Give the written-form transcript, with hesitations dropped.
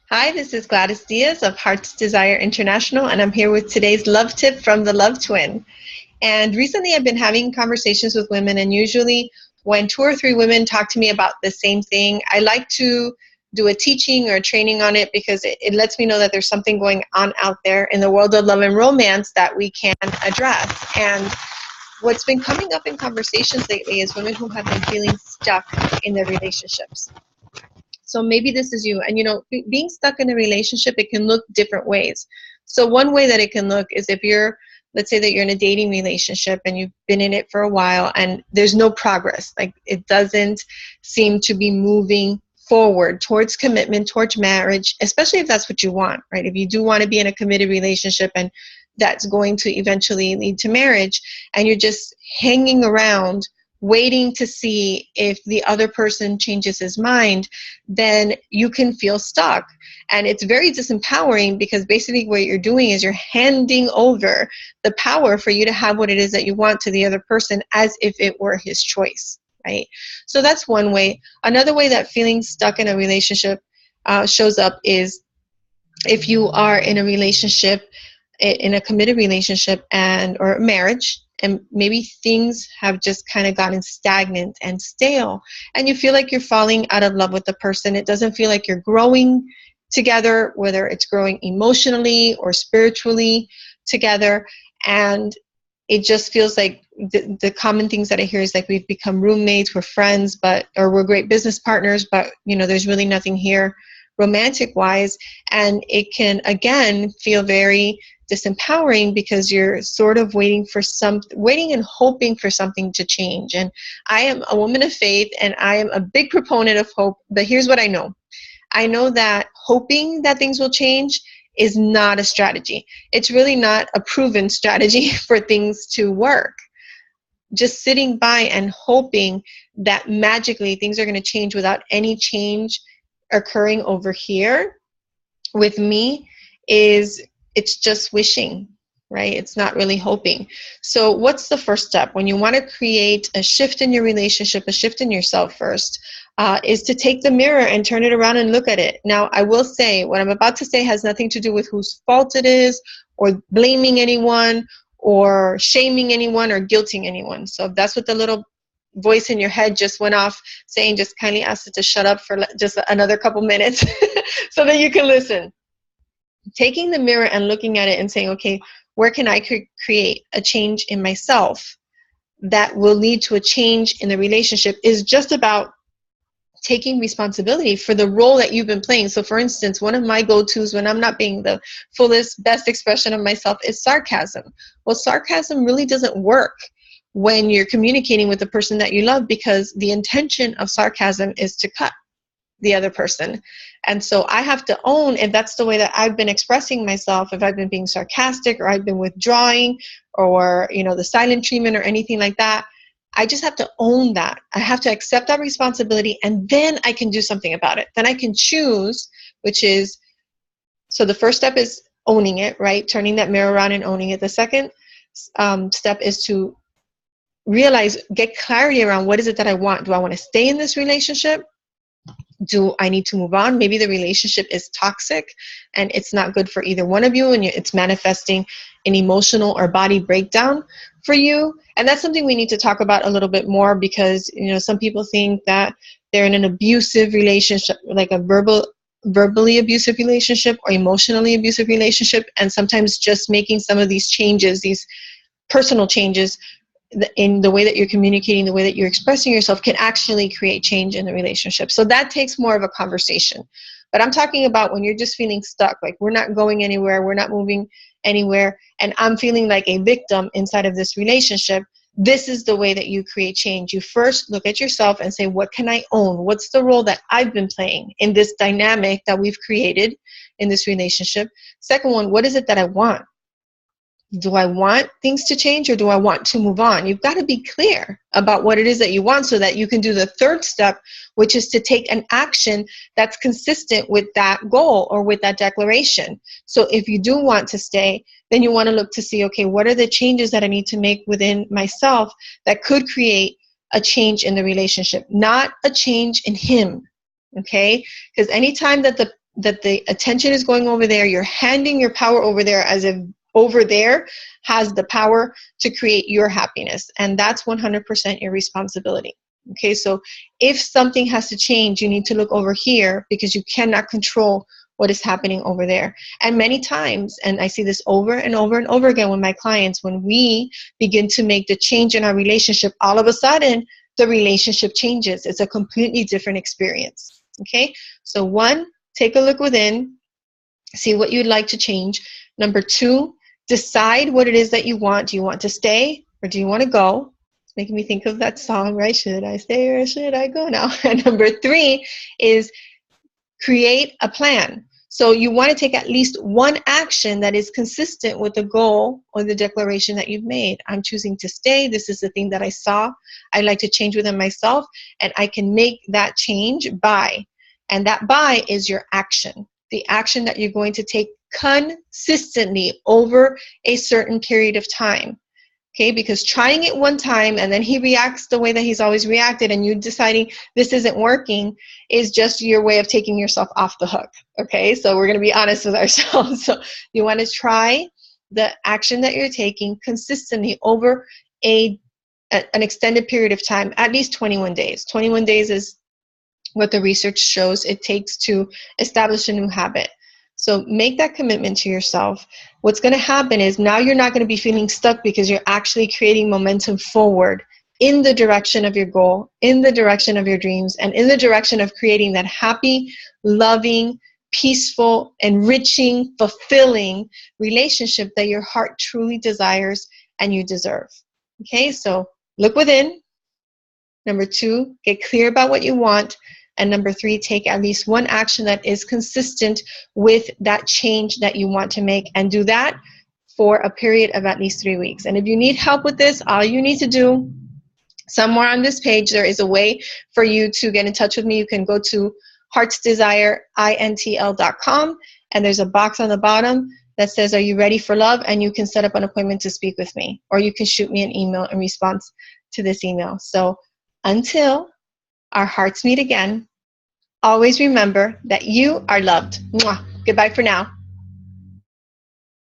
Hi, this is Gladys Diaz of Heart's Desire International, and I'm here with today's love tip from the Love Twin. And recently I've been having conversations with women, and usually when two or three women talk to me about the same thing, I like to do a teaching or a training on it because it lets me know that there's something going on out there in the world of love and romance that we can address. And what's been coming up in conversations lately is women who have been feeling stuck in their relationships. So maybe this is you. And being stuck in a relationship, it can look different ways. So one way that it can look is if let's say that you're in a dating relationship and you've been in it for a while and there's no progress. Like it doesn't seem to be moving forward towards commitment, towards marriage, especially if that's what you want, right? If you do want to be in a committed relationship and that's going to eventually lead to marriage, and you're just hanging around waiting to see if the other person changes his mind, then you can feel stuck. And it's very disempowering because basically what you're doing is you're handing over the power for you to have what it is that you want to the other person as if it were his choice, right? So that's one way. Another way that feeling stuck in a relationship shows up is if you are in a relationship, in a committed relationship and or marriage, and maybe things have just kind of gotten stagnant and stale, and you feel like you're falling out of love with the person. It doesn't feel like you're growing together, whether it's growing emotionally or spiritually together. And it just feels like the common things that I hear is like we've become roommates, we're friends, or we're great business partners, but there's really nothing here romantic wise. And it can again feel very disempowering because you're sort of waiting and hoping for something to change. And I am a woman of faith and I am a big proponent of hope, but here's what I know. I know that hoping that things will change is not a strategy. It's really not a proven strategy for things to work. Just sitting by and hoping that magically things are going to change without any change occurring over here with me it's just wishing, right? It's not really hoping. So what's the first step when you want to create a shift in your relationship, a shift in yourself first, is to take the mirror and turn it around and look at it. Now, I will say what I'm about to say has nothing to do with whose fault it is or blaming anyone or shaming anyone or guilting anyone. So if that's what the little voice in your head just went off saying, just kindly ask it to shut up for just another couple minutes so that you can listen. Taking the mirror and looking at it and saying, okay, where can I create a change in myself that will lead to a change in the relationship is just about taking responsibility for the role that you've been playing. So for instance, one of my go-tos when I'm not being the fullest, best expression of myself is sarcasm. Well, sarcasm really doesn't work when you're communicating with the person that you love because the intention of sarcasm is to cut the other person. And so I have to own if that's the way that I've been expressing myself, if I've been being sarcastic or I've been withdrawing or, the silent treatment or anything like that. I just have to own that. I have to accept that responsibility and then I can do something about it. Then I can choose, so the first step is owning it, right? Turning that mirror around and owning it. The second step is to get clarity around what is it that I want. Do I want to stay in this relationship? Do I need to move on? Maybe the relationship is toxic and it's not good for either one of you and it's manifesting an emotional or body breakdown for you. And that's something we need to talk about a little bit more because, some people think that they're in an abusive relationship, like a verbally abusive relationship or emotionally abusive relationship. And sometimes just making some of these changes, these personal changes in the way that you're communicating, the way that you're expressing yourself can actually create change in the relationship. So that takes more of a conversation. But I'm talking about when you're just feeling stuck, like we're not going anywhere, we're not moving anywhere, and I'm feeling like a victim inside of this relationship. This is the way that you create change. You first look at yourself and say, what can I own? What's the role that I've been playing in this dynamic that we've created in this relationship? Second one, what is it that I want? Do I want things to change or do I want to move on? You've got to be clear about what it is that you want so that you can do the third step, which is to take an action that's consistent with that goal or with that declaration. So if you do want to stay, then you want to look to see, okay, what are the changes that I need to make within myself that could create a change in the relationship, not a change in him, okay? Because anytime that that the attention is going over there. You're handing your power over there as if over there has the power to create your happiness. And that's 100% your responsibility. Okay, so if something has to change, you need to look over here because you cannot control what is happening over there. And many times, and I see this over and over and over again with my clients, when we begin to make the change in our relationship, all of a sudden, the relationship changes. It's a completely different experience. Okay, so one, take a look within, see what you'd like to change. Number two, decide what it is that you want. Do you want to stay or do you want to go? It's making me think of that song, right? Should I stay or should I go now? And number three is create a plan. So you want to take at least one action that is consistent with the goal or the declaration that you've made. I'm choosing to stay. This is the thing that I saw. I'd like to change within myself, and I can make that change by. And that by is your action. The action that you're going to take consistently over a certain period of time. Okay, because trying it one time and then he reacts the way that he's always reacted and you deciding this isn't working is just your way of taking yourself off the hook. Okay, so we're going to be honest with ourselves. So you want to try the action that you're taking consistently over an extended period of time, at least 21 days. 21 days is what the research shows it takes to establish a new habit. So make that commitment to yourself. What's going to happen is now you're not going to be feeling stuck because you're actually creating momentum forward in the direction of your goal, in the direction of your dreams, and in the direction of creating that happy, loving, peaceful, enriching, fulfilling relationship that your heart truly desires and you deserve. Okay, so look within. Number two, get clear about what you want. And number three, take at least one action that is consistent with that change that you want to make, and do that for a period of at least 3 weeks. And if you need help with this, all you need to do, somewhere on this page, there is a way for you to get in touch with me. You can go to heartsdesireintl.com, and there's a box on the bottom that says, are you ready for love? And you can set up an appointment to speak with me, or you can shoot me an email in response to this email. So until our hearts meet again, always remember that you are loved. Mwah. Goodbye for now.